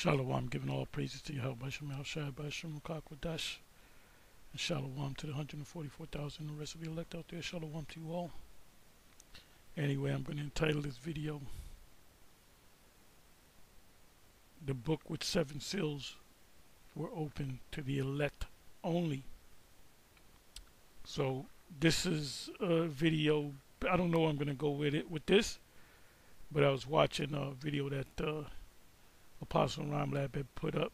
Shalom, giving all praises to Yahawashi, Qadash, and Shalom to the 144,000 and the rest of the elect out there. Shalom to you all. Anyway, I'm going to entitle this video, "The Book with 7 Seals Were Open to the Elect Only." So this is a video, I don't know where I'm going to go with it with this, but I was watching a video that Apostle Ramlab had put up,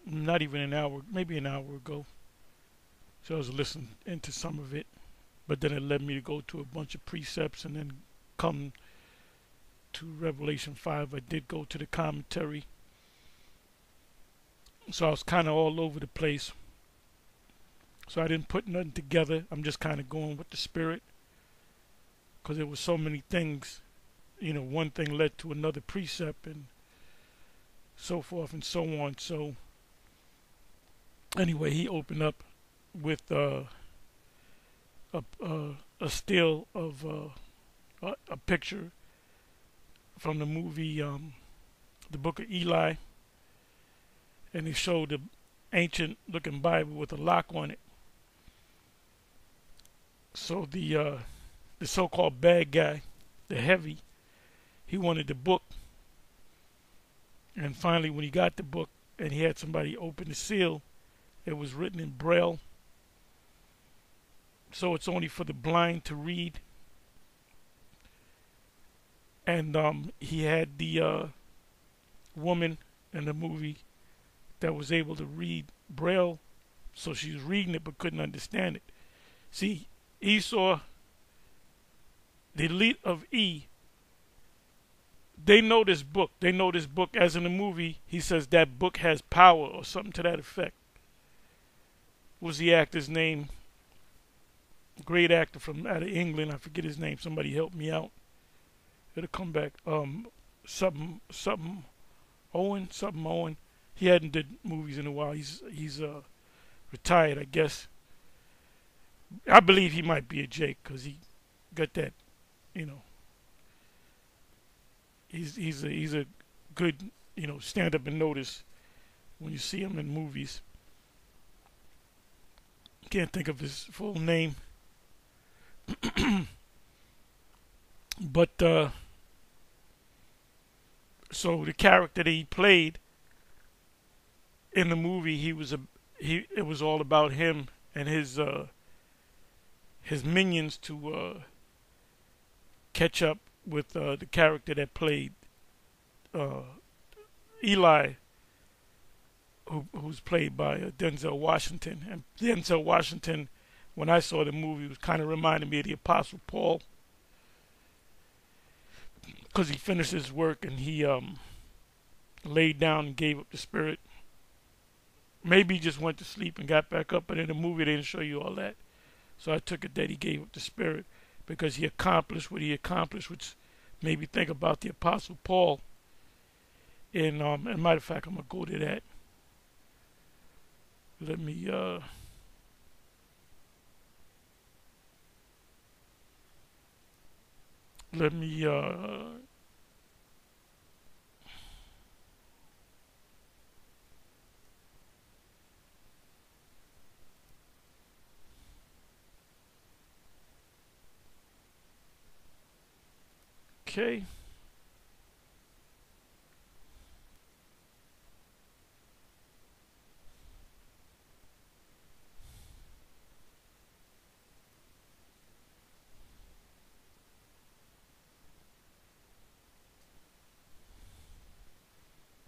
not even an hour, maybe an hour ago. So I was listening into some of it, but then it led me to go to a bunch of precepts and then come to Revelation 5. I did go to the commentary. So I was kind of all over the place. So I didn't put nothing together. I'm just kind of going with the spirit, because there were so many things. You know, one thing led to another precept and so forth and so on. So anyway, he opened up with a still of a picture from the movie The Book of Eli, and he showed the ancient looking Bible with a lock on it. So the so-called bad guy, the heavy, he wanted the book, and finally when he got the book and he had somebody open the seal, it was written in Braille, so it's only for the blind to read. And he had the woman in the movie that was able to read Braille, so she was reading it but couldn't understand it. See, Esau, the elite of E, they know this book. They know this book, as in the movie, he says that book has power or something to that effect. What was the actor's name? Great actor from out of England. I forget his name. Somebody help me out. It'll come back. Something Owen. He hadn't did movies in a while. He's retired, I guess. I believe he might be a Jake, because he got that, you know. He's a good, you know, stand up and notice when you see him in movies. Can't think of his full name. But so the character that he played in the movie, it was all about him and his minions to catch up with the character that played Eli, who's played by Denzel Washington. And Denzel Washington, when I saw the movie, was kind of reminding me of the Apostle Paul, because he finished his work and he laid down and gave up the spirit. Maybe he just went to sleep and got back up, but in the movie they didn't show you all that. So I took it that he gave up the spirit because he accomplished what he accomplished, which made me think about the Apostle Paul. And as a matter of fact, I'm going to go to that. Let me okay.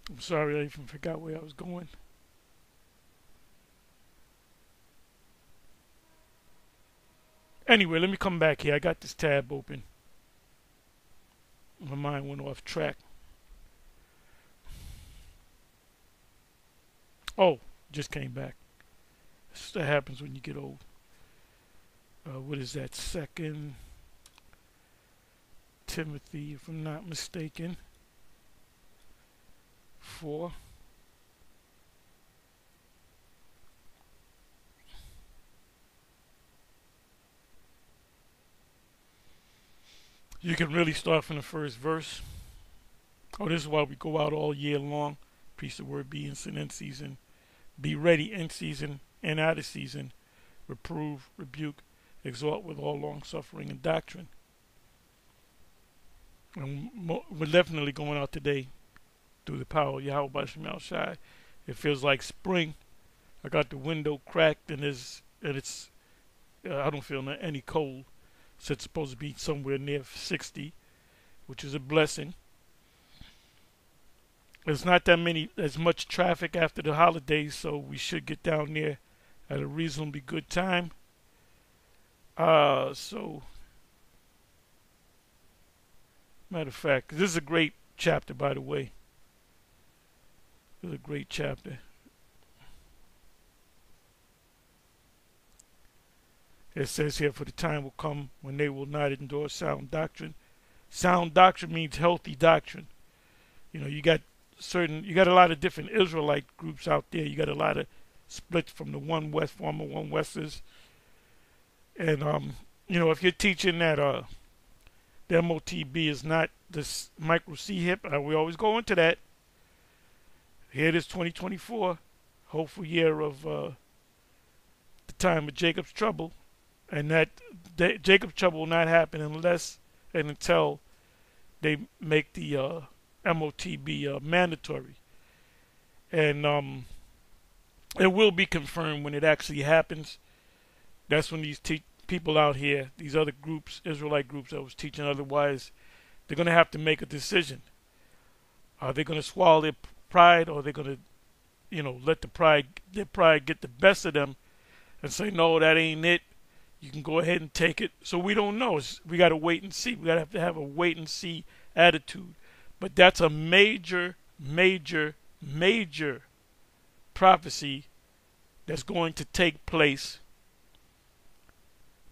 I'm sorry, I even forgot where I was going. Anyway, let me come back here. I got this tab open. My mind went off track. Oh, just came back. That happens when you get old. What is that? 2 Timothy, if I'm not mistaken. 4. You can really start from the first verse. Oh, this is why we go out all year long. Preach the word, be instant in season. Be ready in season and out of season. Reprove, rebuke, exhort with all long suffering and doctrine. And we're definitely going out today through the power of Yahawah. It feels like spring. I got the window cracked and it's I don't feel any cold. So it's supposed to be somewhere near 60, which is a blessing. There's not as much traffic after the holidays, so we should get down there at a reasonably good time. So, matter of fact, this is a great chapter, by the way. This is a great chapter. It says here, for the time will come when they will not endure sound doctrine. Sound doctrine means healthy doctrine. You know, you got a lot of different Israelite groups out there. You got a lot of splits from the former One Westers. And, you know, if you're teaching that the MOTB is not this micro C hip, we always go into that. Here it is, 2024, hopeful year of the time of Jacob's trouble. And that Jacob's trouble will not happen unless and until they make the MOTB mandatory. And it will be confirmed when it actually happens. That's when these people out here, these other groups, Israelite groups that was teaching otherwise, they're going to have to make a decision. Are they going to swallow their pride, or are they going to, you know, let their pride get the best of them and say, no, that ain't it. You can go ahead and take it. So we don't know. We got to wait and see. We got to have a wait and see attitude. But that's a major, major, major prophecy that's going to take place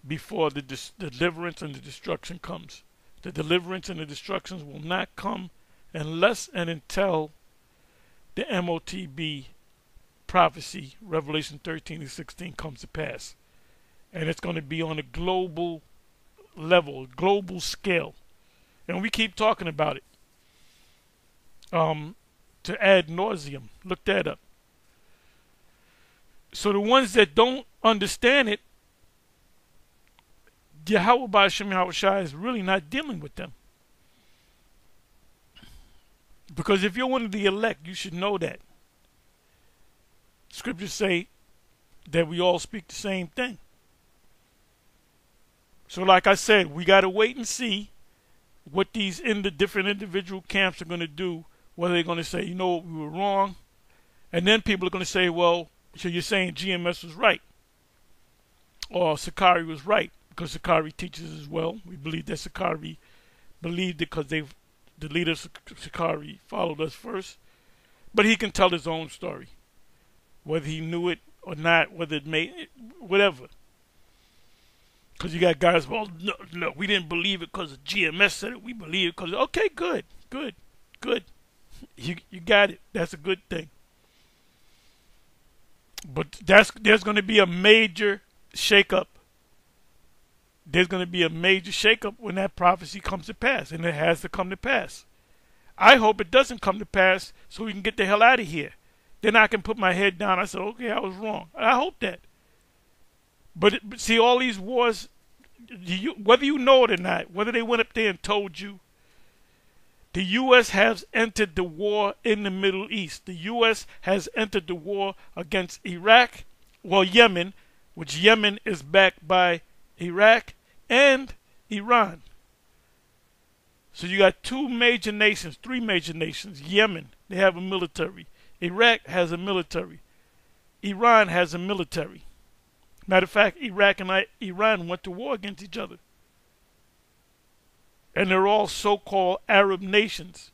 before the deliverance and the destruction comes. The deliverance and the destructions will not come unless and until the MOTB prophecy, Revelation 13 and 16, comes to pass. And it's going to be on a global level, global scale. And we keep talking about it. To ad nauseum. Look that up. So the ones that don't understand it, Yahawashi is really not dealing with them. Because if you're one of the elect, you should know that. Scriptures say that we all speak the same thing. So like I said, we got to wait and see what these different individual camps are going to do. Whether they're going to say, you know what, we were wrong. And then people are going to say, well, so you're saying GMS was right. Or Sakari was right. Because Sakari teaches as well. We believe that Sakari believed it because the leaders of Sakari followed us first. But he can tell his own story. Whether he knew it or not, whether it made it, whatever. Because you got guys, well, no, we didn't believe it because GMS said it. We believe it because, okay, good. You got it. That's a good thing. But there's going to be a major shakeup. There's going to be a major shakeup when that prophecy comes to pass, and it has to come to pass. I hope it doesn't come to pass so we can get the hell out of here. Then I can put my head down. I said, okay, I was wrong. I hope that. But see, all these wars, whether you know it or not, whether they went up there and told you, the U.S. has entered the war in the Middle East. The U.S. has entered the war against Iraq, well, Yemen, which Yemen is backed by Iraq and Iran. So you got three major nations. Yemen, they have a military. Iraq has a military. Iran has a military. Matter of fact, Iraq and Iran went to war against each other. And they're all so-called Arab nations.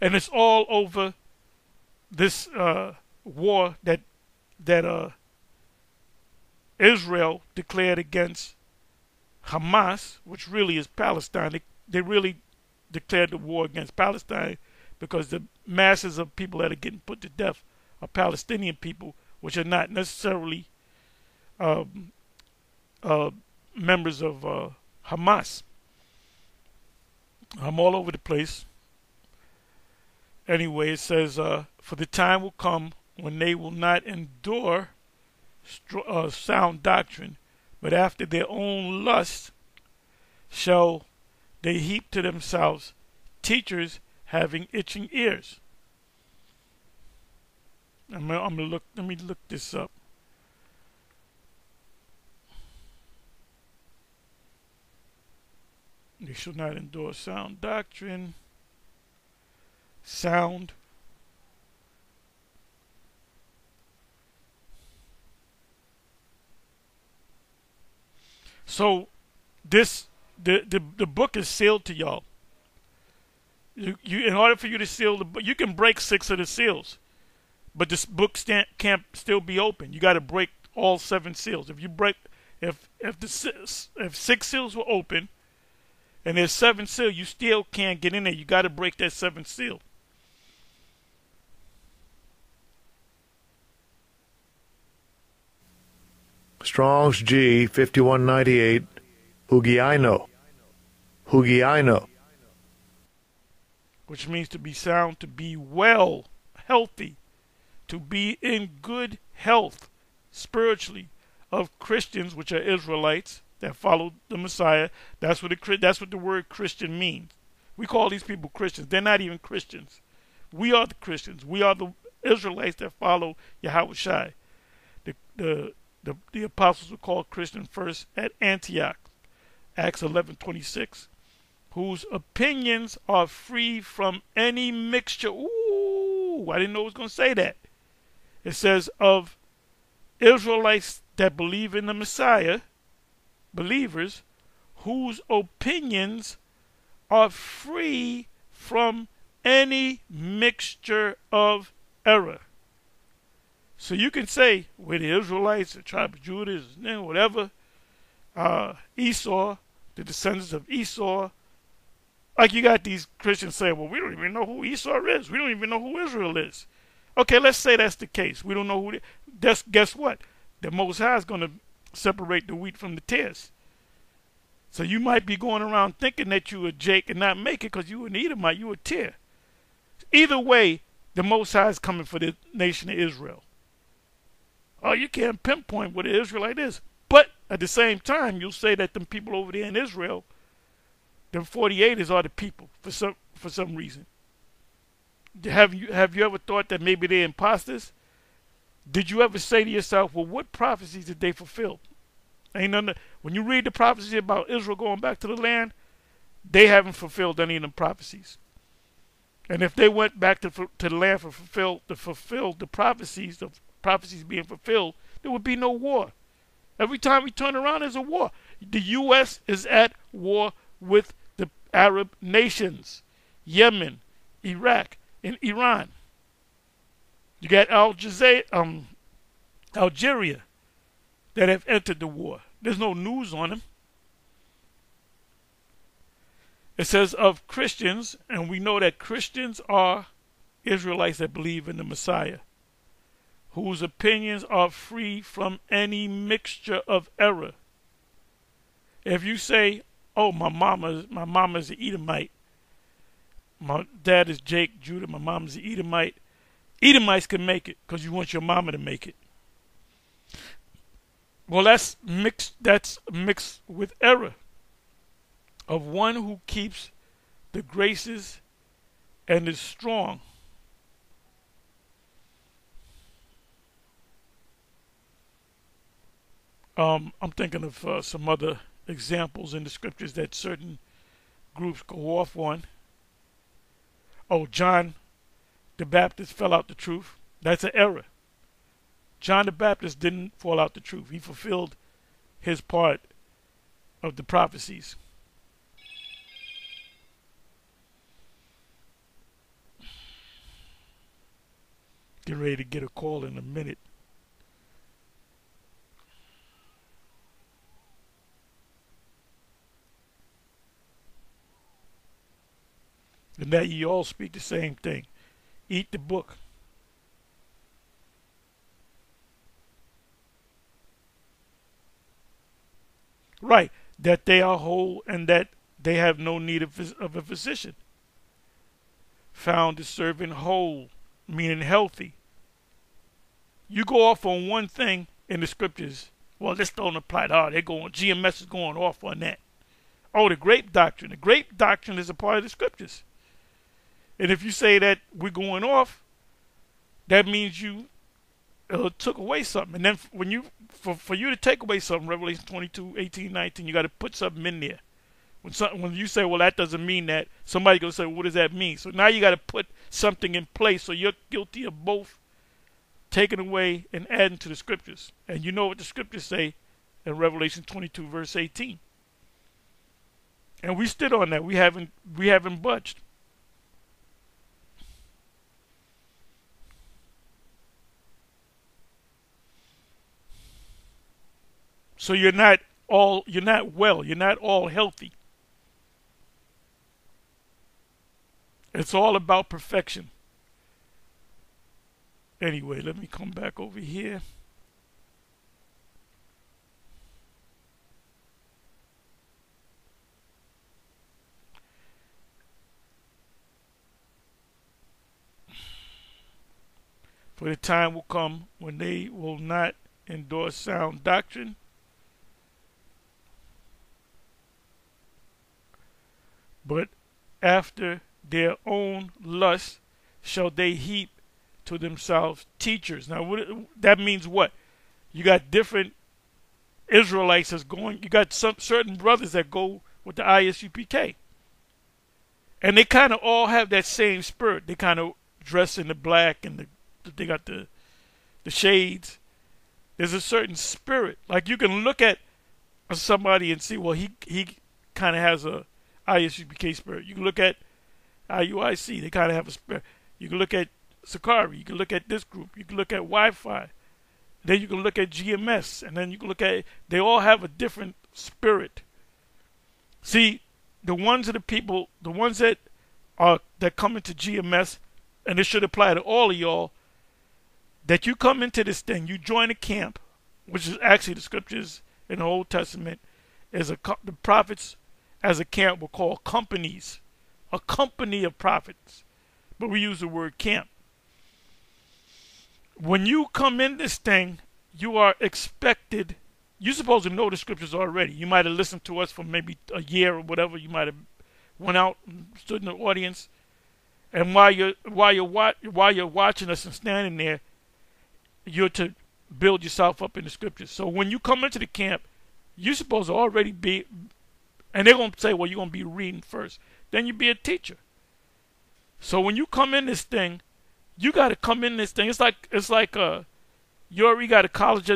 And it's all over this war that Israel declared against Hamas, which really is Palestine. They really declared the war against Palestine because the masses of people that are getting put to death are Palestinian people, which are not necessarily members of Hamas. I'm all over the place. anyway, it says, for the time will come when they will not endure sound doctrine, but after their own lust shall they heap to themselves teachers having itching ears. I'm gonna look. Let me look this up. They shall not endure sound doctrine. Sound. So this the book is sealed to y'all. You in order for you to seal the book, you can break 6 of the seals, but this book can't still be open. You got to break all 7 seals. If you break, if 6 seals were open, and there's 7 seals, you still can't get in there. You got to break that 7th seal. Strong's G 5198, Hugiaino. Hugiaino. Which means to be sound, to be well, healthy, to be in good health spiritually, of Christians, which are Israelites that follow the Messiah. That's what the word Christian means. We call these people Christians. They're not even Christians. We are the Christians. We are the Israelites that follow Yahawashi. The apostles were called Christian first at Antioch, Acts 11:26, whose opinions are free from any mixture. Ooh, I didn't know it was going to say that. It says of Israelites that believe in the Messiah, believers, whose opinions are free from any mixture of error. So you can say, we're the Israelites, the tribe of Judah, whatever, Esau, the descendants of Esau. Like you got these Christians saying, well, we don't even know who Esau is. We don't even know who Israel is. Okay, let's say that's the case. We don't know who. Guess what? The Most High is going to separate the wheat from the tares. So you might be going around thinking that you were Jake and not make it because you were an Edomite, you were a tear. Either way, the Most High is coming for the nation of Israel. Oh, you can't pinpoint what an Israelite is. But at the same time, you'll say that them people over there in Israel, them 48ers are the people for some reason. Have you ever thought that maybe they're imposters? Did you ever say to yourself, well, what prophecies did they fulfill? Ain't none. When you read the prophecy about Israel going back to the land, they haven't fulfilled any of them prophecies. And if they went back to the land to fulfill the prophecies, the prophecies being fulfilled, there would be no war. Every time we turn around, there's a war. The U.S. is at war with the Arab nations, Yemen, Iraq, and Iran. You got Algeria that have entered the war. There's no news on them. It says of Christians, and we know that Christians are Israelites that believe in the Messiah, whose opinions are free from any mixture of error. If you say, oh, my mama's an Edomite, my dad is Jake, Judah, my mom's an Edomite, Edomites can make it because you want your mama to make it. Well, that's mixed with error of one who keeps the graces and is strong. I'm thinking of some other examples in the scriptures that certain groups go off on. Oh, John the Baptist fell out the truth. That's an error. John the Baptist didn't fall out the truth. He fulfilled his part of the prophecies. Get ready to get a call in a minute. And that ye all speak the same thing. Eat the book. Right, that they are whole and that they have no need of a physician. found the servant whole, meaning healthy. You go off on one thing in the scriptures. Well, this don't apply to all. They're going, GMS is going off on that. Oh, the grape doctrine. The grape doctrine is a part of the scriptures. And if you say that we're going off, that means you took away something. And then when you, for you to take away something, Revelation 22, 18, 19, you got to put something in there. When you say, well, that doesn't mean that, somebody going to say, well, what does that mean? So now you got to put something in place. So you're guilty of both taking away and adding to the scriptures. And you know what the scriptures say in Revelation 22, verse 18. And we stood on that. We haven't budged. So you're not well, you're not all healthy. It's all about perfection. Anyway, let me come back over here. For the time will come when they will not endorse sound doctrine, but after their own lust shall they heap to themselves teachers. Now, that means what? You got different Israelites that's going. You got some certain brothers that go with the ISUPK, and they kind of all have that same spirit. They kind of dress in the black, and they got the shades. There's a certain spirit. Like you can look at somebody and see, well, he kind of has a ISUPK spirit. You can look at IUIC. They kind of have a spirit. You can look at Sakari. You can look at this group. You can look at Wi-Fi. Then you can look at GMS. And then you can look at, they all have a different spirit. See, the ones of the people, the ones that come into GMS, and this should apply to all of y'all, that you come into this thing, you join a camp, which is actually the scriptures in the Old Testament, the prophets as a camp were called companies, a company of prophets, but we use the word camp. When you come in this thing, you are expected, you're supposed to know the scriptures already. You might have listened to us for maybe a year or whatever. You might have went out and stood in the audience, and while you're watching us and standing there, you're to build yourself up in the scriptures. So when you come into the camp, you're supposed to already be, and they're going to say, well, you're going to be reading first. Then you be a teacher. So when you come in this thing, you got to come in this thing. It's like you already got a college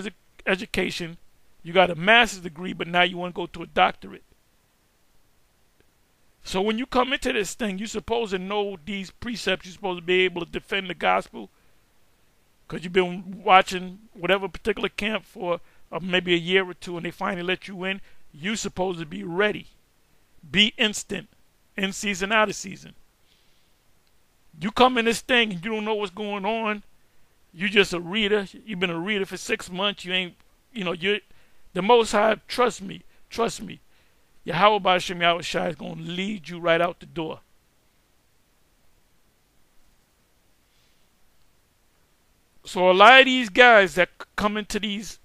education. You got a master's degree, but now you want to go to a doctorate. So when you come into this thing, you're supposed to know these precepts. You're supposed to be able to defend the gospel, because you've been watching whatever particular camp for maybe a year or two, and they finally let you in. You're supposed to be ready. Be instant. In season, out of season. You come in this thing and you don't know what's going on. You just a reader. You've been a reader for 6 months. You ain't, you're the Most High. Trust me. Yahawah Yahawashi is going to lead you right out the door. So a lot of these guys that come into these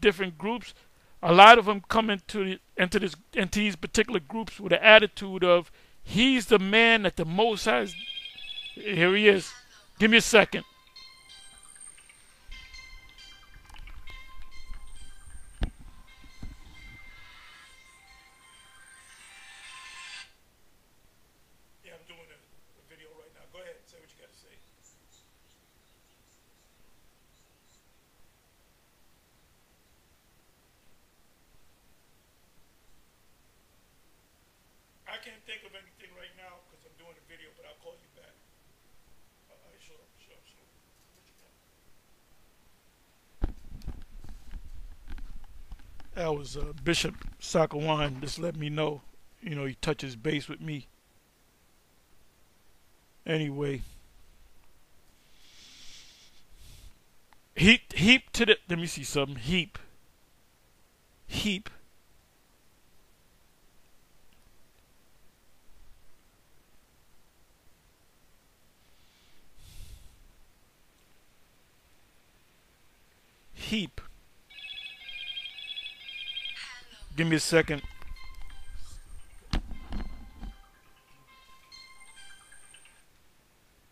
different groups, a lot of them come into these particular groups with an attitude of, he's the man that the Most High is. Here he is. Give me a second. Yeah, I'm doing a video right now. Go ahead. Say what you got to say. I can't think of anything right now because I'm doing a video, but I'll call you back. Sure. What you got? That was Bishop Sakawan. Just let me know. He touches base with me. Anyway. Heap to the, let me see something. Heap. heap. Give me a second.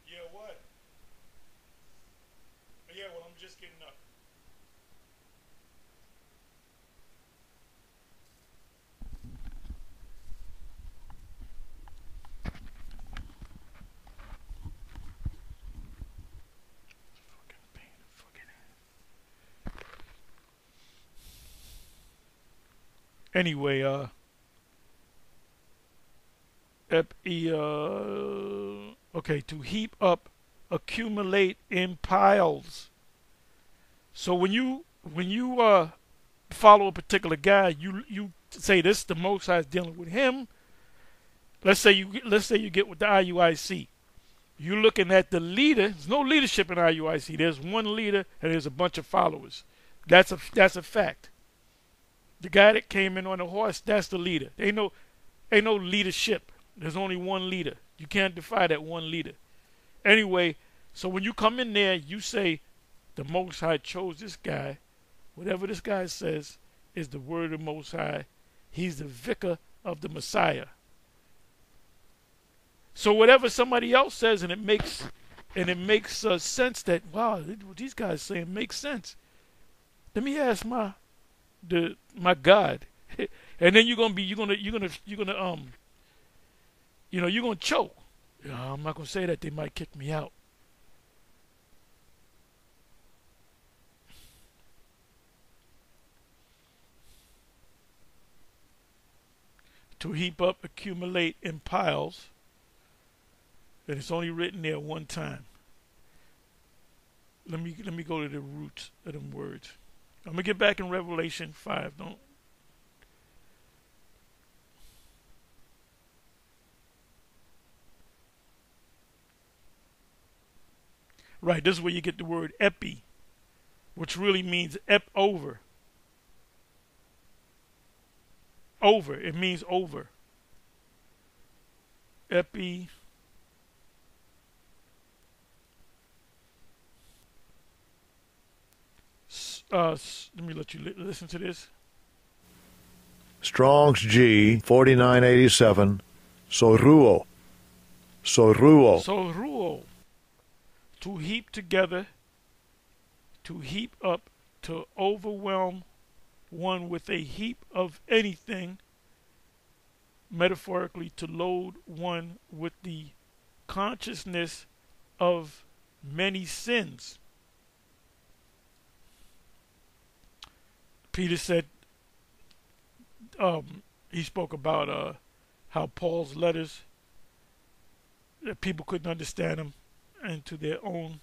Yeah, what? Yeah, well, I'm just getting up. Anyway, okay, to heap up, accumulate in piles. So when you follow a particular guy, you say this the Most High is dealing with him. Let's say you get with the IUIC. You're looking at the leader. There's no leadership in IUIC. There's one leader and there's a bunch of followers. That's a fact. The guy that came in on the horse, that's the leader. Ain't no leadership. There's only one leader. You can't defy that one leader. Anyway, so when you come in there, you say, the Most High chose this guy. Whatever this guy says is the word of the Most High. He's the vicar of the Messiah. So whatever somebody else says, and it makes sense that, wow, what these guys saying makes sense. Let me ask my God, and then you're gonna choke. I'm not gonna say that, they might kick me out. To heap up, accumulate in piles, and it's only written there one time. Let me go to the roots of them words. I'm going to get back in Revelation 5. Don't. Right, this is where you get the word epi, which really means over. Over, it means over. Epi. Let me let you listen to this. Strong's G 4987. Soruo. Soruo. Soruo. To heap together, to heap up, to overwhelm one with a heap of anything, metaphorically to load one with the consciousness of many sins. Peter said, he spoke about how Paul's letters, that people couldn't understand them, and to their own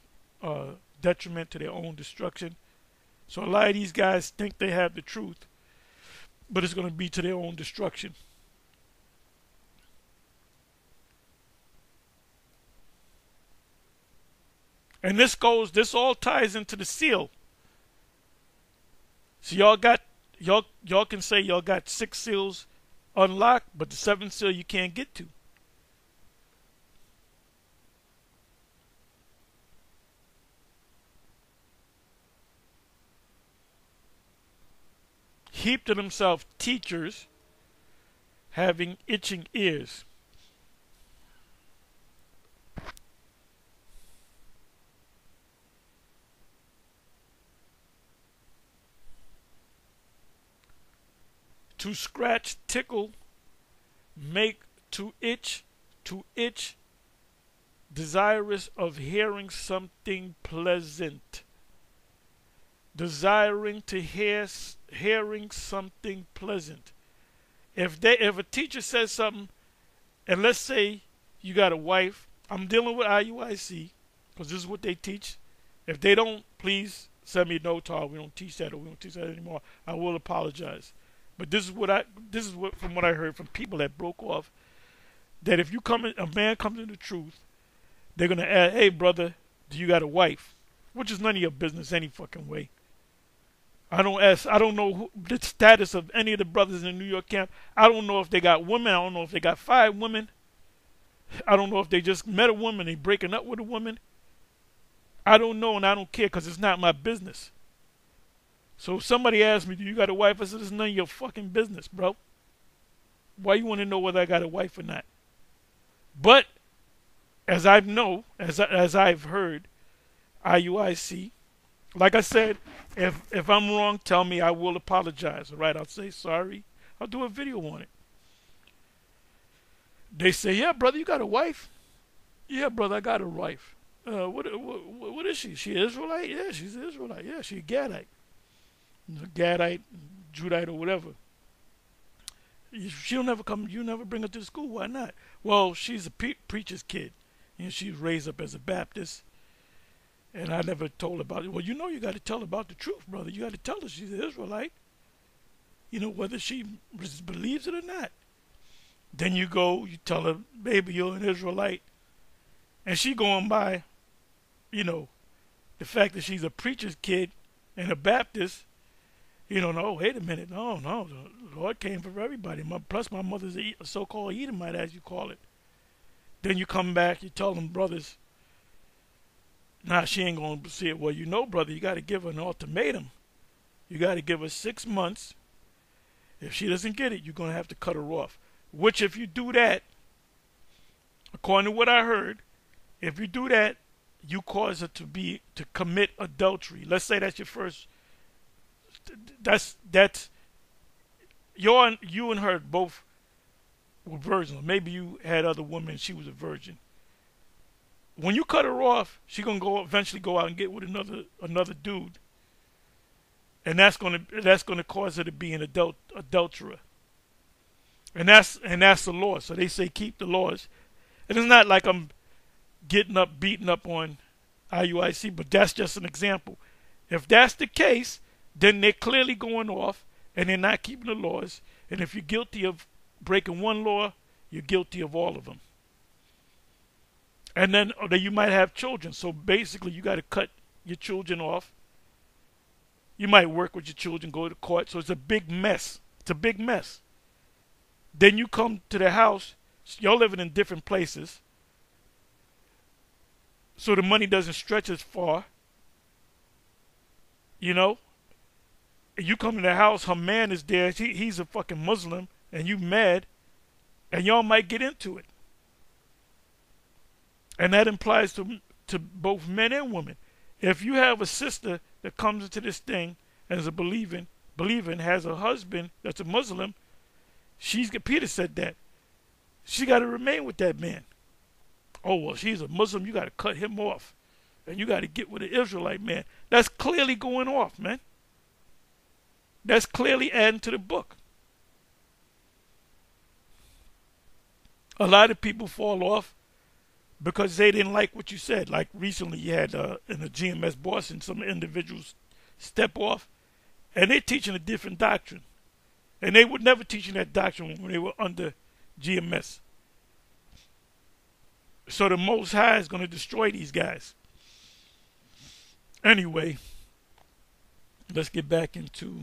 detriment, to their own destruction. So a lot of these guys think they have the truth, but it's going to be to their own destruction. And this all ties into the seal. So y'all can say y'all got 6 seals unlocked, but the 7th seal you can't get to. Heap to themselves teachers having itching ears. To scratch, tickle, make to itch, desirous of hearing something pleasant. Desiring to hearing something pleasant. If a teacher says something, and let's say you got a wife, I'm dealing with IUIC, because this is what they teach. If they don't, please send me a note, we don't teach that, or we don't teach that anymore. I will apologize. But this is what from what I heard from people that broke off, that if a man comes to the truth, they're gonna ask, hey brother, do you got a wife? Which is none of your business any fucking way. I don't know the status of any of the brothers in the New York camp. I don't know if they got women. I don't know if they got 5 women. I don't know if they just met a woman, they breaking up with a woman. I don't know, and I don't care, because it's not my business. So if somebody asks me, do you got a wife? I said, it's none of your fucking business, bro. Why you want to know whether I got a wife or not? But as I've heard, IUIC, like I said, if I'm wrong, tell me. I will apologize. All right, I'll say sorry. I'll do a video on it. They say, yeah, brother, you got a wife? Yeah, brother, I got a wife. What is she? She Israelite? Yeah, she's an Israelite. Yeah, she's a Gadite. Gadite, Judite, or whatever. She'll never come. You never bring her to the school. Why not? Well, she's a preacher's kid. You know, she was raised up as a Baptist. And I never told about it. Well, you know you got to tell about the truth, brother. You got to tell her she's an Israelite. You know, whether she believes it or not. Then you go, you tell her, baby, you're an Israelite. And she going by, you know, the fact that she's a preacher's kid and a Baptist. You don't know, wait a minute. No, the Lord came for everybody. Plus my mother's a so-called Edomite, as you call it. Then you come back, you tell them, brothers, nah, she ain't going to see it. Well, you know, brother, you got to give her an ultimatum. You got to give her 6 months. If she doesn't get it, you're going to have to cut her off. Which, if you do that, according to what I heard, if you do that, you cause her to commit adultery. Let's say that's your first. That's you and her both were virgins. Maybe you had other women and she was a virgin. When you cut her off, she's gonna eventually go out and get with another dude, and that's gonna cause her to be an adulterer. And that's the law. So they say keep the laws. And it's not like I'm beating up on IUIC, but that's just an example. If that's the case, then they're clearly going off and they're not keeping the laws. And if you're guilty of breaking one law, you're guilty of all of them. And then you might have children. So basically you got to cut your children off. You might work with your children, go to court. So it's a big mess. It's a big mess. Then you come to the house. You're living in different places. So the money doesn't stretch as far. You know? You come to the house, her man is there. He's a fucking Muslim. And you mad. And y'all might get into it. And that implies to both men and women. If you have a sister that comes into this thing and is a believing, has a husband that's a Muslim, Peter said that. She got to remain with that man. Oh, well, she's a Muslim. You got to cut him off. And you got to get with an Israelite man. That's clearly going off, man. That's clearly adding to the book. A lot of people fall off because they didn't like what you said. Like recently you had in the GMS Boston, some individuals step off, and they're teaching a different doctrine. And they were never teaching that doctrine when they were under GMS. So the Most High is going to destroy these guys. Anyway, let's get back into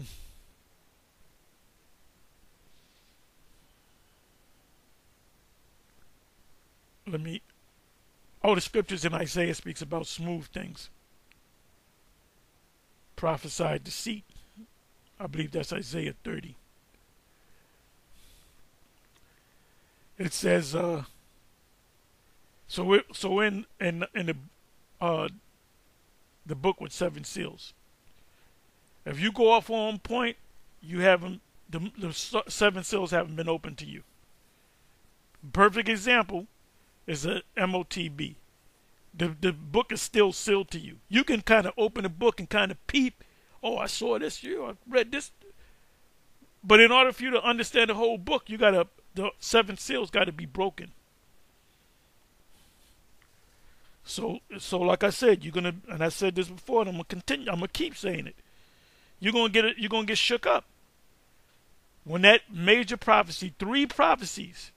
the scriptures in Isaiah speaks about smooth things. Prophesied deceit. I believe that's Isaiah 30. It says, so in the book with 7 seals. If you go off on point, you haven't the 7 seals haven't been opened to you. Perfect example is a MOTB. The book is still sealed to you. You can kind of open the book and kind of peep. Oh, I saw this. I read this. But in order for you to understand the whole book, the 7 seals got to be broken. So like I said, and I said this before, and I'm gonna continue. I'm gonna keep saying it. You're gonna get shook up when that major prophecy, 3 prophecies,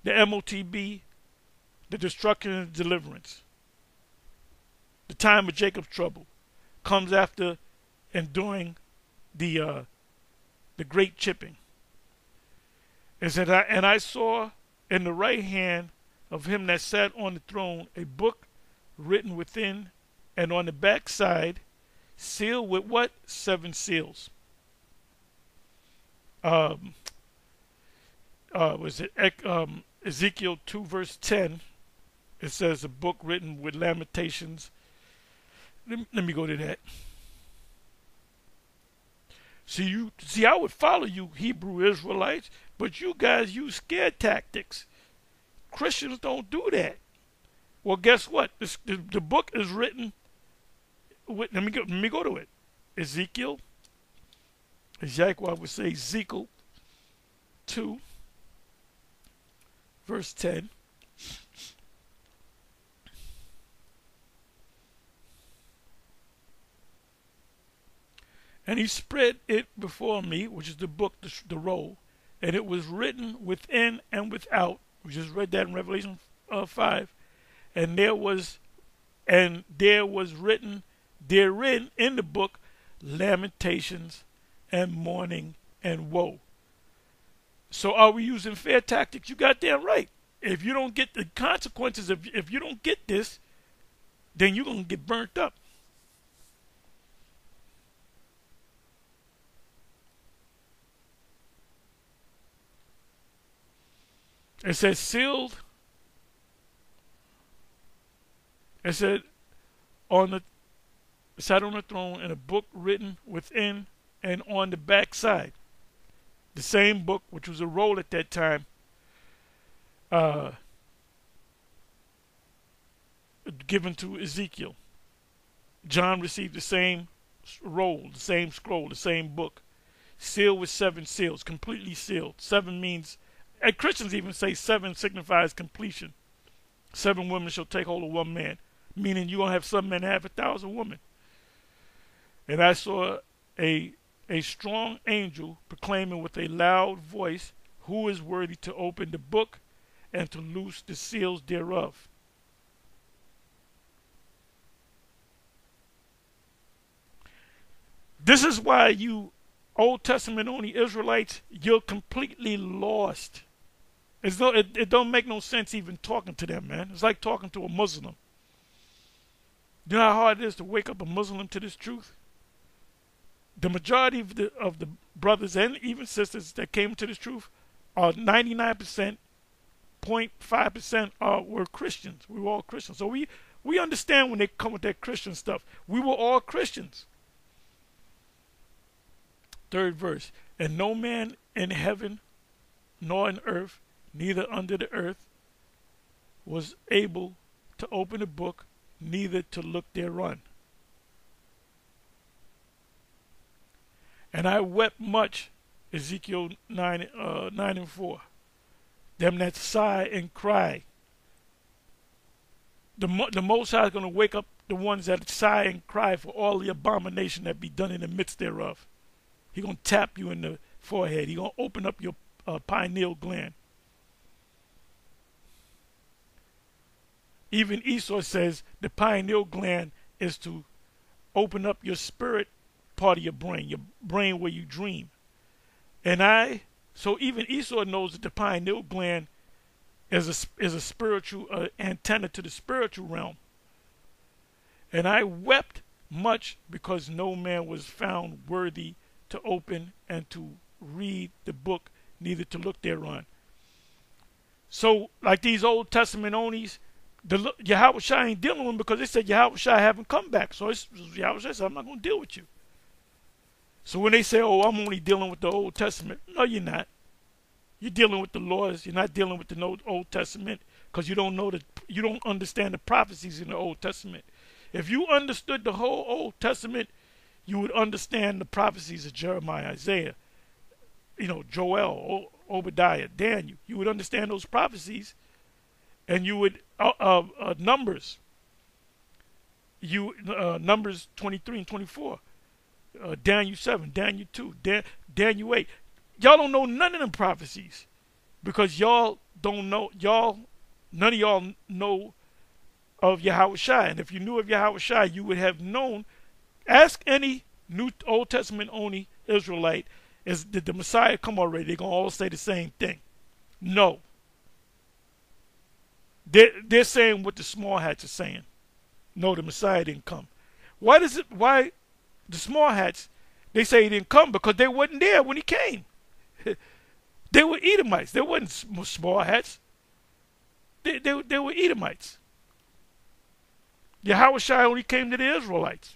the MOTB, the destruction and deliverance, the time of Jacob's trouble, comes after and during the great chipping. It said, and I saw in the right hand of him that sat on the throne a book written within, and on the back side sealed with what? 7 seals. Was it Ezekiel 2 verse 10? It says a book written with lamentations. Let me go to that. See, I would follow you, Hebrew Israelites, but you guys use scare tactics. Christians don't do that. Well, guess what? The book is written with, let me go to it. Ezekiel, as Yahawah would say, Ezekiel 2, verse 10. And he spread it before me, which is the book, the roll, and it was written within and without. We just read that in Revelation 5. And there was written therein in the book lamentations and mourning and woe. So are we using fair tactics? You got damn right. If you don't get the consequences, if you don't get this, then you're going to get burnt up. It says sealed. It said sat on the throne and a book written within and on the back side. The same book, which was a roll at that time, given to Ezekiel. John received the same roll, the same scroll, the same book, sealed with 7 seals, completely sealed. 7 means, and Christians even say 7 signifies completion. 7 women shall take hold of 1 man, meaning you're going to have some men have 1,000 women. And I saw a strong angel proclaiming with a loud voice, who is worthy to open the book and to loose the seals thereof? This is why you Old Testament only Israelites, you're completely lost. It don't make no sense even talking to them, man. It's like talking to a Muslim. You know how hard it is to wake up a Muslim to this truth? The majority of the brothers and even sisters that came to this truth are 99%, 0.5% were Christians. We were all Christians. So we understand when they come with that Christian stuff. We were all Christians. 3rd verse. And no man in heaven nor in earth, neither under the earth, was able to open the book, neither to look thereon. And I wept much, Ezekiel 9 and 4. Them that sigh and cry. The Most High is going to wake up the ones that sigh and cry for all the abomination that be done in the midst thereof. He's going to tap you in the forehead. He's going to open up your pineal gland. Even Esau says the pineal gland is to open up your spirit part of your brain where you dream. So even Esau knows that the pineal gland is a spiritual antenna to the spiritual realm. And I wept much because no man was found worthy to open and to read the book, neither to look thereon. So, like these Old Testament onlys, the Yahawashi ain't dealing with them because they said Yahawashi haven't come back. So Yahawashi said, I'm not going to deal with you. So when they say, oh, I'm only dealing with the Old Testament, no, you're not. You're dealing with the laws. You're not dealing with the Old Testament because you don't understand the prophecies in the Old Testament. If you understood the whole Old Testament, you would understand the prophecies of Jeremiah, Isaiah, Joel, Obadiah, Daniel. You would understand those prophecies, and you would Numbers. Numbers 23 and 24, Daniel 7, Daniel 2, Daniel 8. Y'all don't know none of them prophecies because y'all don't know. None of y'all know of Yahawashi, and if you knew of Yahawashi, you would have known. Ask any Old Testament only Israelite, did the Messiah come already? They're going to all say the same thing. No. They're saying what the small hats are saying. No, the Messiah didn't come. Why The small hats, they say he didn't come because they wasn't there when he came. They were Edomites. They wasn't small hats. They were Edomites. Yahawashi only came to the Israelites.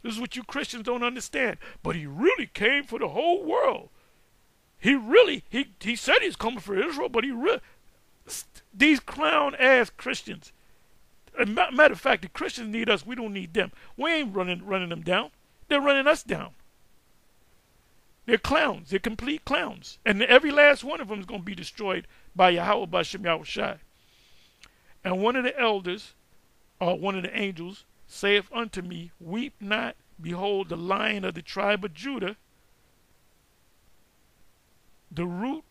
This is what you Christians don't understand. But he really came for the whole world. He said he's coming for Israel, but these clown-ass Christians. Matter of fact, the Christians need us. We don't need them. We ain't running them down. They're running us down. They're clowns. They're complete clowns. And every last one of them is going to be destroyed by Yahawah, by Shem Yahawashi. And one of the elders, or one of the angels, saith unto me, weep not, behold, the Lion of the tribe of Judah, the root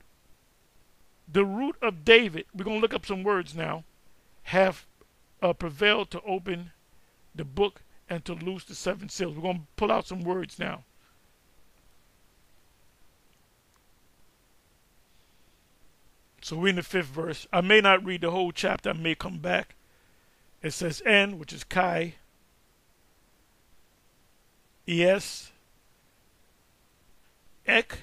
of David, we're going to look up some words now, have prevailed to open the book and to loose the 7 seals. We're going to pull out some words now. So we're in the 5th verse. I may not read the whole chapter. I may come back. It says N, which is Kai, Es, Ek,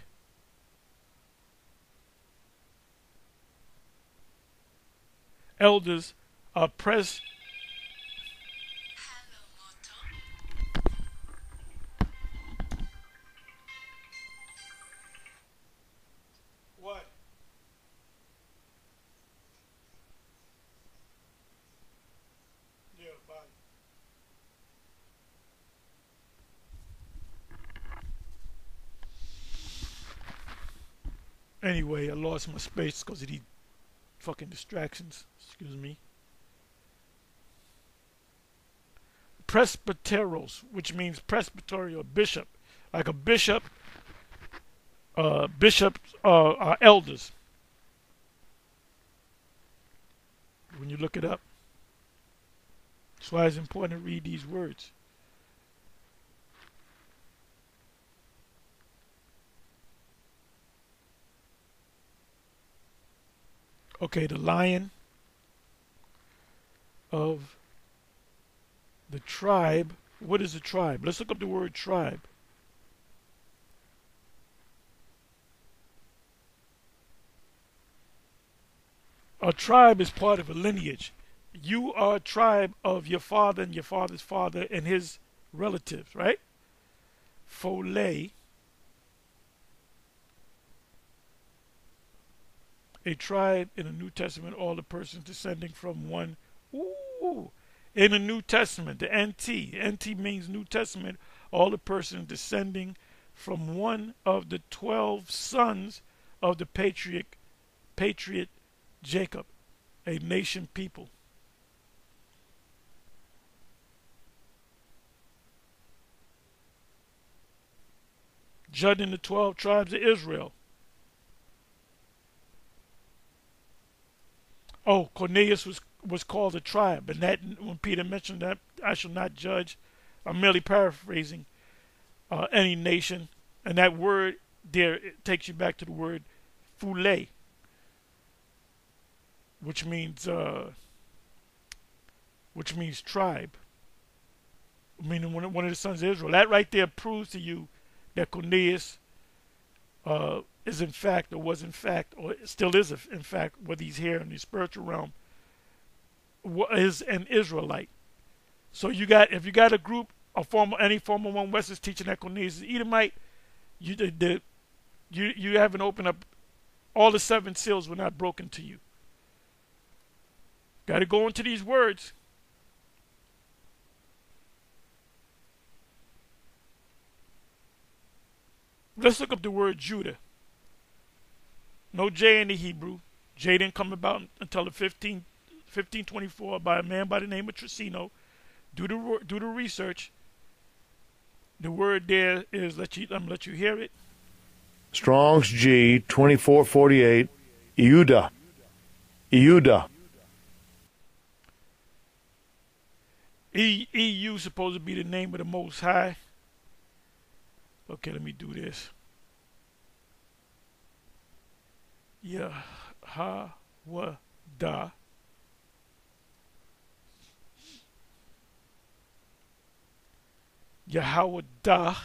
elders are pressed. What? Yeah, bye. Anyway, I lost my space because of these fucking distractions. Excuse me. Presbyteros, which means presbytery or bishop. Like a bishop, bishops are elders. When you look it up. That's why it's important to read these words. Okay, the Lion of the tribe. What is a tribe? Let's look up the word tribe. A tribe is part of a lineage. You are a tribe of your father and your father's father and his relatives, right? Folay. A tribe in the New Testament, all the persons descending from one. Ooh. In the New Testament, the NT means New Testament, all the persons descending from one of the 12 sons of the patriot Jacob, a nation people. Judging the 12 tribes of Israel. Oh, Cornelius was called a tribe, and that when Peter mentioned that, I shall not judge. I'm merely paraphrasing any nation, and that word there it takes you back to the word "foulé," which means tribe. Meaning one of the sons of Israel. That right there proves to you that Cornelius is in fact, or was in fact, or still is in fact, whether he's here in the spiritual realm, is an Israelite. So if you got a group, any former one West is teaching that Cornelius is Edomite, you haven't opened up. All the 7 seals were not broken to you. Got to go into these words. Let's look up the word Judah. No J in the Hebrew. J didn't come about until the 1524 by a man by the name of Tricino. Do the research. The word there is, let you hear it. Strong's G 2448. Yehuda. Yehuda. EU supposed to be the name of the Most High. Okay, let me do this. YAHAWADAH. YAHAWADAH,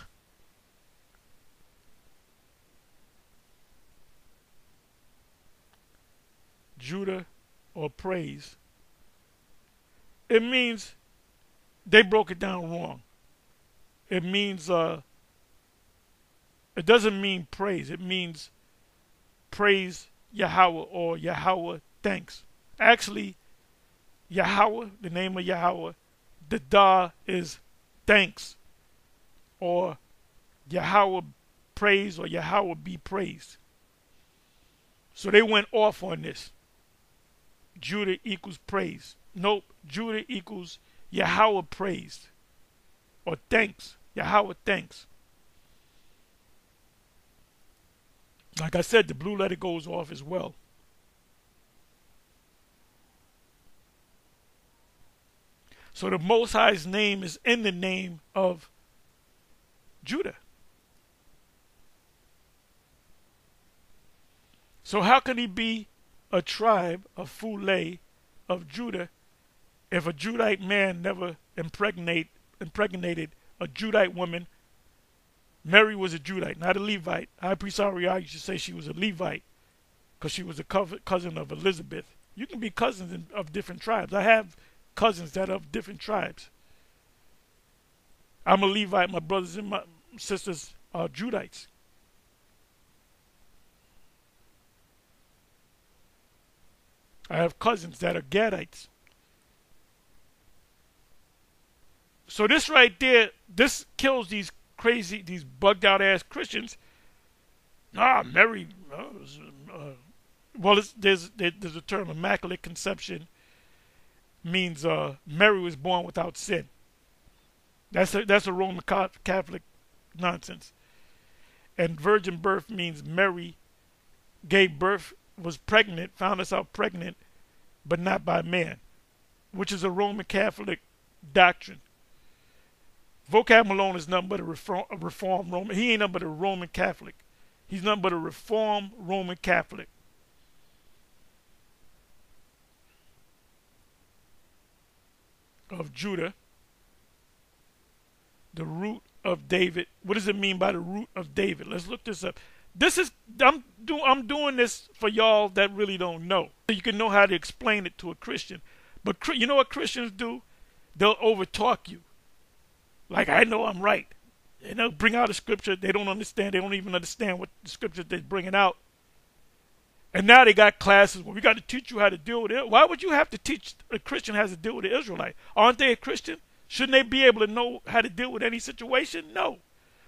Judah, or praise, it means they broke it down wrong. It means, it doesn't mean praise. It means praise Yahawah or Yahawah thanks. Actually, Yahawah, the name of Yahawah, the Da is thanks, or Yahawah praise, or Yahawah be praised. So they went off on this. Judah equals praise. Nope, Judah equals Yahawah praised, or thanks. Yahawah thanks. Like I said, the blue letter goes off as well. So the Most High's name is in the name of Judah. So how can he be a tribe, a Fulay of Judah, if a Judite man never impregnated a Judite woman? Mary was a Judite, not a Levite. High Priest Ariah used to say she was a Levite because she was a cousin of Elizabeth. You can be cousins of different tribes. I have cousins that are of different tribes. I'm a Levite. My brothers and my sisters are Judites. I have cousins that are Gadites. So this right there, this kills these crazy, these bugged out ass Christians. Mary. Well, there's a term, immaculate conception, means Mary was born without sin. That's a Roman Catholic nonsense. And virgin birth means Mary gave birth, was pregnant, found herself pregnant, but not by man, which is a Roman Catholic doctrine. Vocab Malone is nothing but a reformed Roman. He ain't nothing but a Roman Catholic. He's nothing but a reformed Roman Catholic. Of Judah, the root of David. What does it mean by the root of David? Let's look this up. I'm doing this for y'all that really don't know, so you can know how to explain it to a Christian. But you know what Christians do? They'll overtalk you. Like, I know I'm right. And they'll bring out a scripture they don't understand. They don't even understand what the scripture they're bringing out. And now they got classes where we got to teach you how to deal with it. Why would you have to teach a Christian how to deal with the Israelite? Aren't they a Christian? Shouldn't they be able to know how to deal with any situation? No.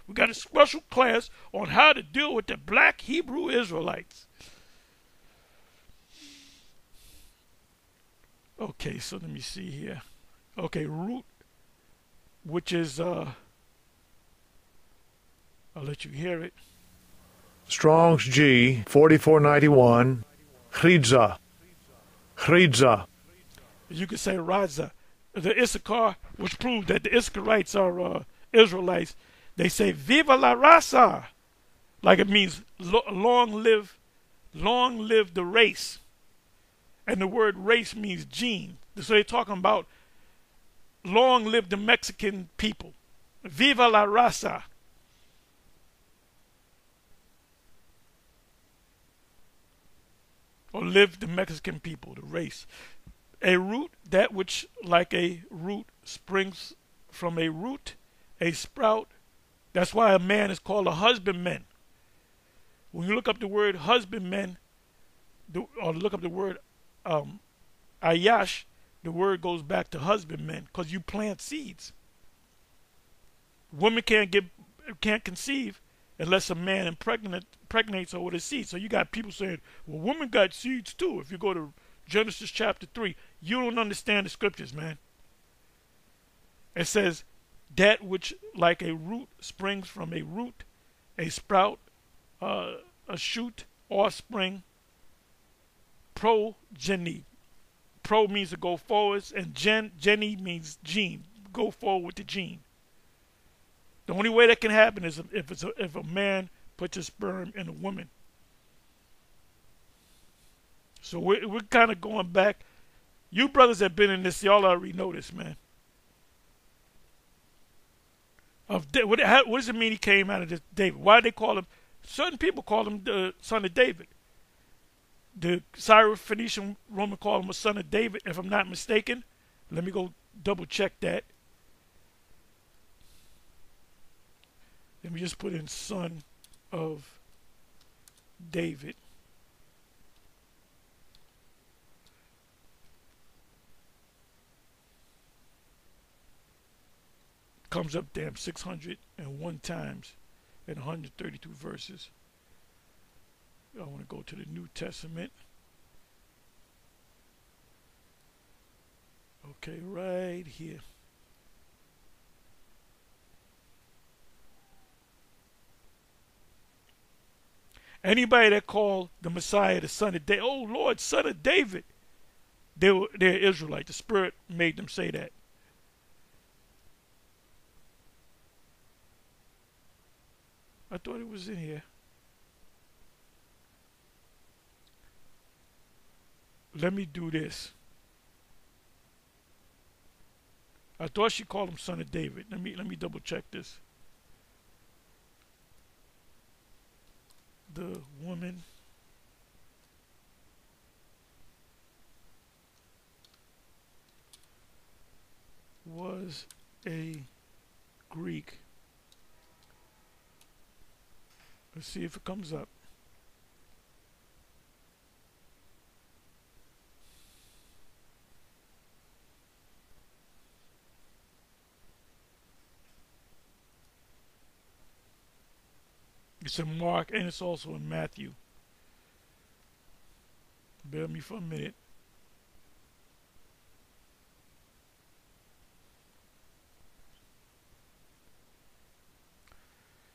We got a special class on how to deal with the black Hebrew Israelites. Okay, so let me see here. Okay, root, which is, I'll let you hear it. Strong's G, 4491, Chridza. Chridza. You could say Raza. The Issachar, which proved that the Issacharites are Israelites, they say Viva la Raza. Like it means long live the race. And the word race means gene. So they're talking about long live the Mexican people. Viva la Raza. Or live the Mexican people, the race. A root, that which like a root springs from a root, a sprout. That's why a man is called a husbandman. When you look up the word husbandman, or look up the word ayash, the word goes back to husbandman, because you plant seeds. Women can't conceive unless a man impregnates her with a seed. So you got people saying, well, women got seeds too. If you go to Genesis chapter 3, you don't understand the scriptures, man. It says, that which like a root springs from a root, a sprout, a shoot, offspring, progeny. Pro means to go forwards, and geny means gene. Go forward with the gene. The only way that can happen is if a man puts his sperm in a woman. So we're kind of going back. You brothers have been in this, y'all already know this, man. What does it mean he came out of this David? Why do they call him? Certain people call him the son of David. The Syro-Phoenician Roman call him a son of David, if I'm not mistaken. Let me go double check that. Let me just put in son of David. Comes up damn 601 times in 132 verses. I want to go to the New Testament. Okay, right here. Anybody that called the Messiah the son of David, oh Lord, son of David, they're Israelite. The Spirit made them say that. I thought it was in here. Let me do this. I thought she called him son of David. Let me double check this. The woman was a Greek. Let's see if it comes up. It's in Mark and it's also in Matthew. Bear with me for a minute.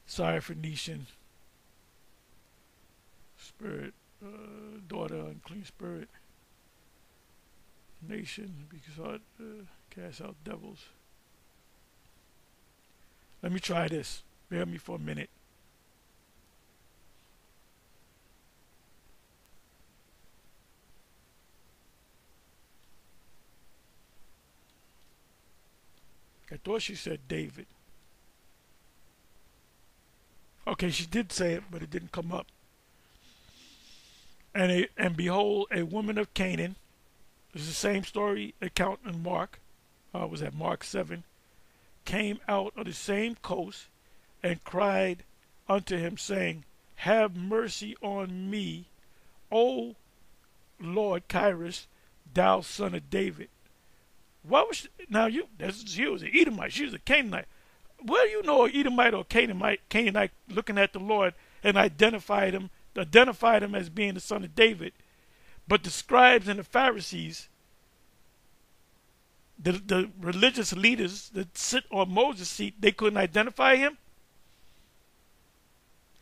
Syro-Phoenician spirit, daughter, unclean spirit, nation, because cast out devils. Let me try this. Bear with me for a minute. I thought she said David. Okay, she did say it, but it didn't come up. And behold, a woman of Canaan. This is the same story account in Mark. Was at Mark 7. Came out of the same coast and cried unto him, saying, have mercy on me, O Lord Kyros, thou son of David. Why was now she was an Edomite, she was a Canaanite. Where do you know an Edomite or Canaanite looking at the Lord and identified him as being the son of David? But the scribes and the Pharisees, the religious leaders that sit on Moses' seat, they couldn't identify him.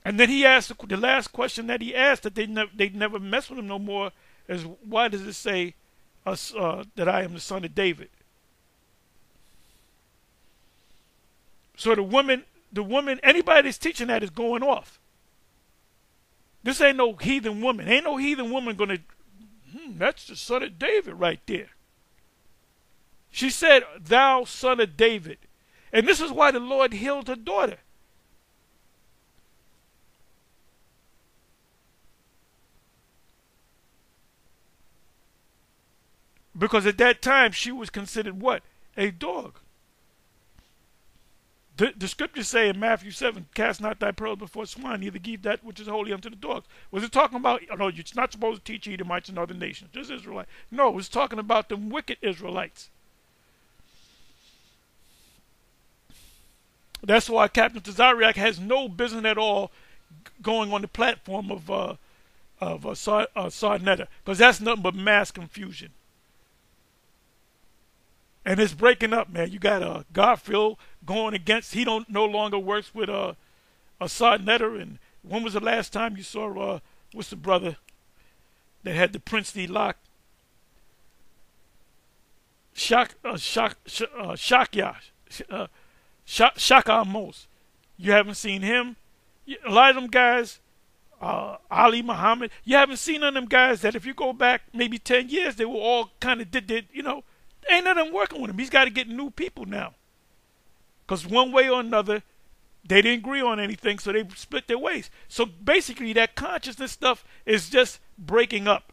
And then he asked the last question that he asked that they never mess with him no more is, why does it say that I am the son of David? So the woman, anybody that's teaching that is going off. This ain't no heathen woman. Ain't no heathen woman gonna, that's the son of David right there. She said, thou son of David. And this is why the Lord healed her daughter. Because at that time, she was considered what? A dog. The scriptures say in Matthew 7, cast not thy pearls before swine, neither give that which is holy unto the dogs. Was it talking about, no, you're not supposed to teach Edomites and other nations, just Israelites. No, it was talking about the wicked Israelites. That's why Captain Tazariak has no business at all going on the platform of Sarnetta, because that's nothing but mass confusion. And it's breaking up, man. You got Garfield going against, he no longer works with Sarnetta. And when was the last time you saw, what's the brother that had the princely lock? Shaka Amos. You haven't seen him. A lot of them guys, Ali Muhammad, you haven't seen none of them guys that if you go back maybe 10 years, they were all kind of did, you know, ain't none of them working with him. He's got to get new people now. Because one way or another, they didn't agree on anything, so they split their ways. So basically, that consciousness stuff is just breaking up.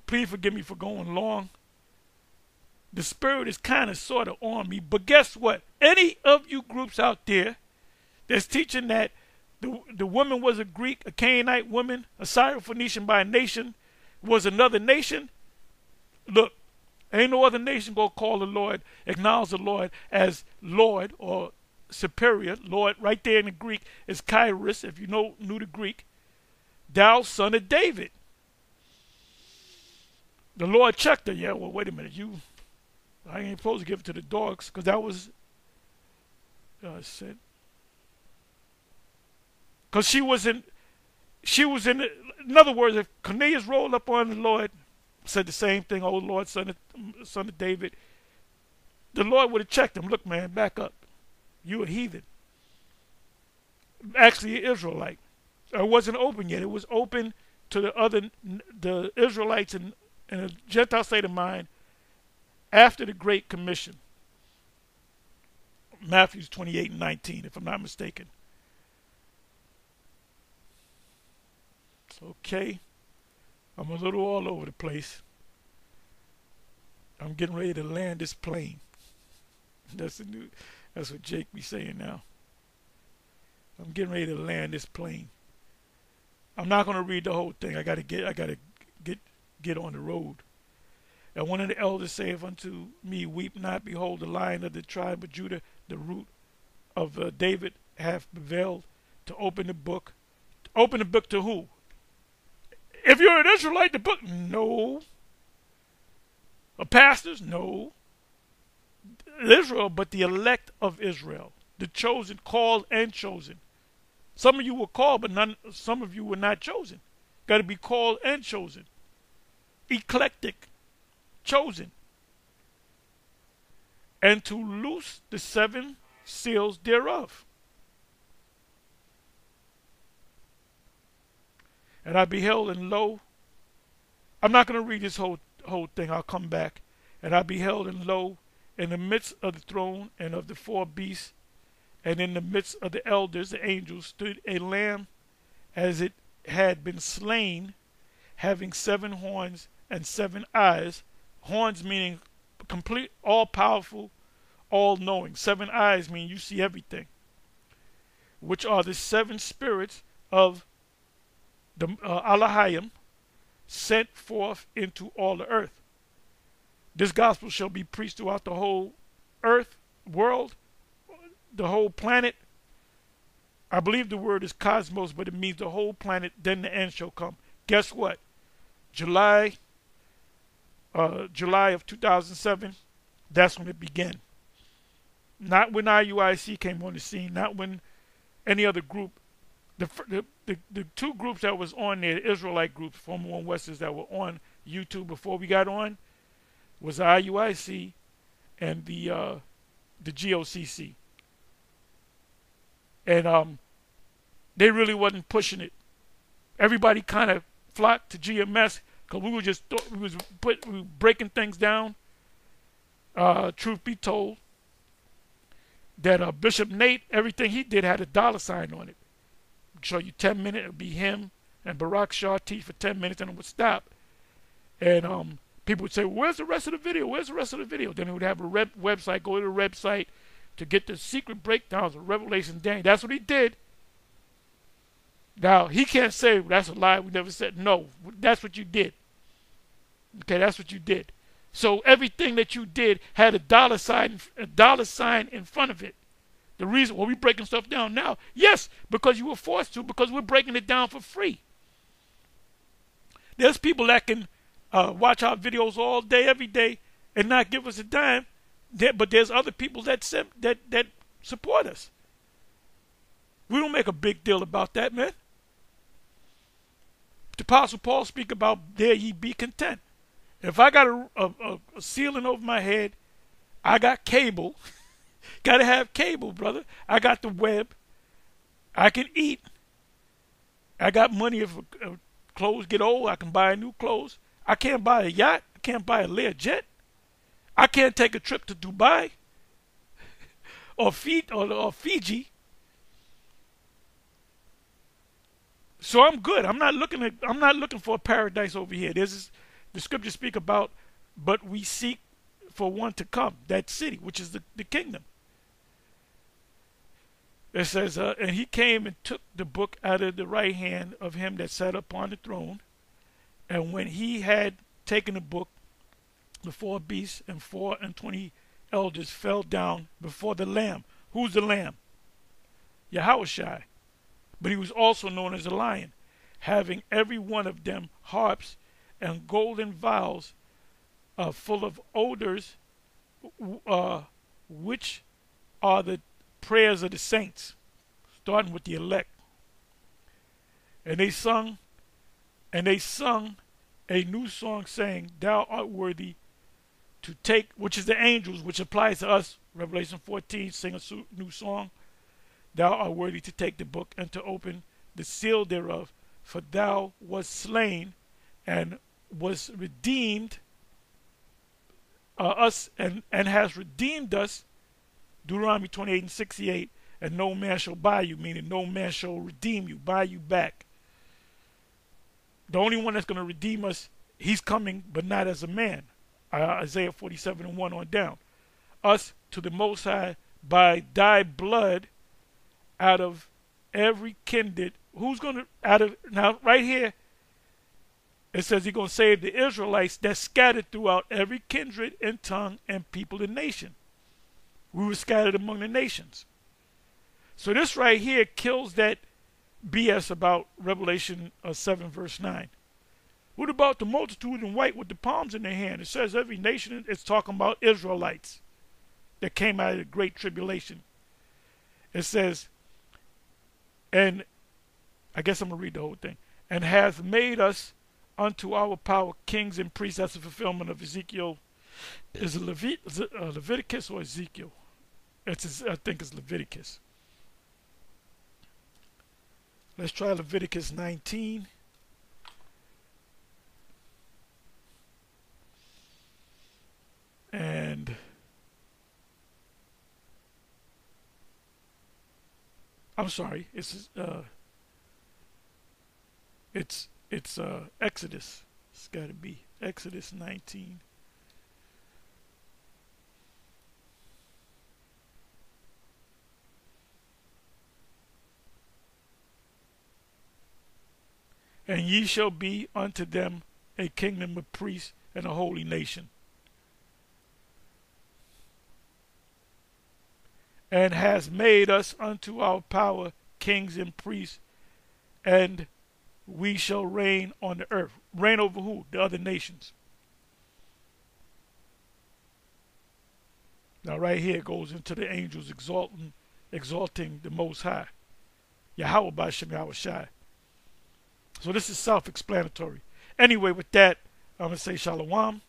Please forgive me for going long. The spirit is kind of sort of on me. But guess what? Any of you groups out there that's teaching that the woman was a Greek, a Canaanite woman, a Syrophoenician by nation, was another nation, look, ain't no other nation going to call the Lord, acknowledge the Lord as Lord or superior. Lord, right there in the Greek, is Kairos, if you knew the Greek. Thou son of David. The Lord checked her. Yeah, well, wait a minute. I ain't supposed to give it to the dogs, because that was said. Because she was in other words, if Cornelius rolled up on the Lord, said the same thing, oh Lord, son of David, the Lord would have checked him. Look, man, back up. You a heathen. Actually, an Israelite. It wasn't open yet. It was open to the Israelites in a Gentile state of mind after the Great Commission. Matthew 28:19, if I'm not mistaken. Okay. I'm a little all over the place. I'm getting ready to land this plane. That's what Jake be saying now. I'm getting ready to land this plane. I'm not going to read the whole thing. I got to get on the road. And one of the elders saith unto me, weep not, behold, the Lion of the tribe of Judah, the root of David, hath prevailed to open the book. Open the book to who? If you're an Israelite, the book? No. Pastors? No. Israel, but the elect of Israel. The chosen, called and chosen. Some of you were called, but some of you were not chosen. Got to be called and chosen. Eclectic. Chosen. And to loose the 7 seals thereof. And I beheld, and lo, I'm not going to read this whole thing. I'll come back. And I beheld, and lo, in the midst of the throne and of the 4 beasts, and in the midst of the elders, the angels, stood a lamb as it had been slain, having 7 horns and 7 eyes. Horns meaning complete, all-powerful, all-knowing. 7 eyes mean you see everything. Which are the 7 spirits of the Alahayim, sent forth into all the earth. This gospel shall be preached throughout the whole earth, world, the whole planet. I believe the word is cosmos, but it means the whole planet. Then the end shall come. Guess what? July of 2007, that's when it began. Not when IUIC came on the scene, not when any other group. The 2 groups that was on there, the Israelite groups, former One Westers that were on YouTube before we got on, was IUIC and the GOCC. And they really wasn't pushing it. Everybody kind of flocked to GMS because we were breaking things down. Truth be told, that Bishop Nate, everything he did had a $sign on it. Show you 10 minutes, it would be him and Barak Shaw teach for 10 minutes and it would stop. And people would say, where's the rest of the video? Where's the rest of the video? Then it would have a website, go to the website to get the secret breakdowns of Revelation Daniel. That's what he did. Now, he can't say that's a lie, we never said. No, that's what you did. Okay, that's what you did. So everything that you did had a $sign in front of it. The reason why we're breaking stuff down now, yes, because you were forced to, because we're breaking it down for free. There's people that can watch our videos all day, every day, and not give us a dime. But there's other people that support us. We don't make a big deal about that, man. The Apostle Paul speak about there ye be content. If I got a ceiling over my head, I got cable. Got to have cable, brother. I got the web. I can eat. I got money. If clothes get old, I can buy new clothes. I can't buy a yacht. I can't buy a Learjet. I can't take a trip to Dubai. or Fiji. So I'm good. I'm not looking for a paradise over here. The scriptures speak about, but we seek for one to come, that city, which is the kingdom. It says, and he came and took the book out of the right hand of him that sat upon the throne. And when he had taken the book, the 4 beasts and 24 elders fell down before the Lamb. Who's the Lamb? Yahawashi. But he was also known as a lion, having every one of them harps and golden vials full of odors, which are the prayers of the saints, starting with the elect. And they sung a new song, saying, Thou art worthy to take, which is the angels, which applies to us. Revelation 14, sing a new song. Thou art worthy to take the book and to open the seal thereof, for thou wast slain and was redeemed us and has redeemed us. Deuteronomy 28:68, and no man shall buy you, meaning no man shall redeem you, buy you back. The only one that's going to redeem us, he's coming, but not as a man. Isaiah 47:1 on down. Us to the Most High by thy blood, out of every kindred. Who's going to, now right here, it says he's going to save the Israelites that scattered throughout every kindred and tongue and people and nation. We were scattered among the nations. So this right here kills that BS about Revelation 7 verse 9. What about the multitude in white with the palms in their hand? It says every nation. It's talking about Israelites that came out of the great tribulation. It says, and I guess I'm going to read the whole thing. And hath made us unto our power kings and priests. That's the fulfillment of Ezekiel. Is it Leviticus or Ezekiel? I think it's Leviticus. Let's try Leviticus 19. And I'm sorry, it's Exodus. It's got to be Exodus 19. And ye shall be unto them a kingdom of priests and a holy nation. And has made us unto our power kings and priests, and we shall reign on the earth. Reign over who? The other nations. Now right here it goes into the angels exalting the Most High. Yahawah by Yahawashi. So this is self-explanatory. Anyway, with that, I'm going to say shalom.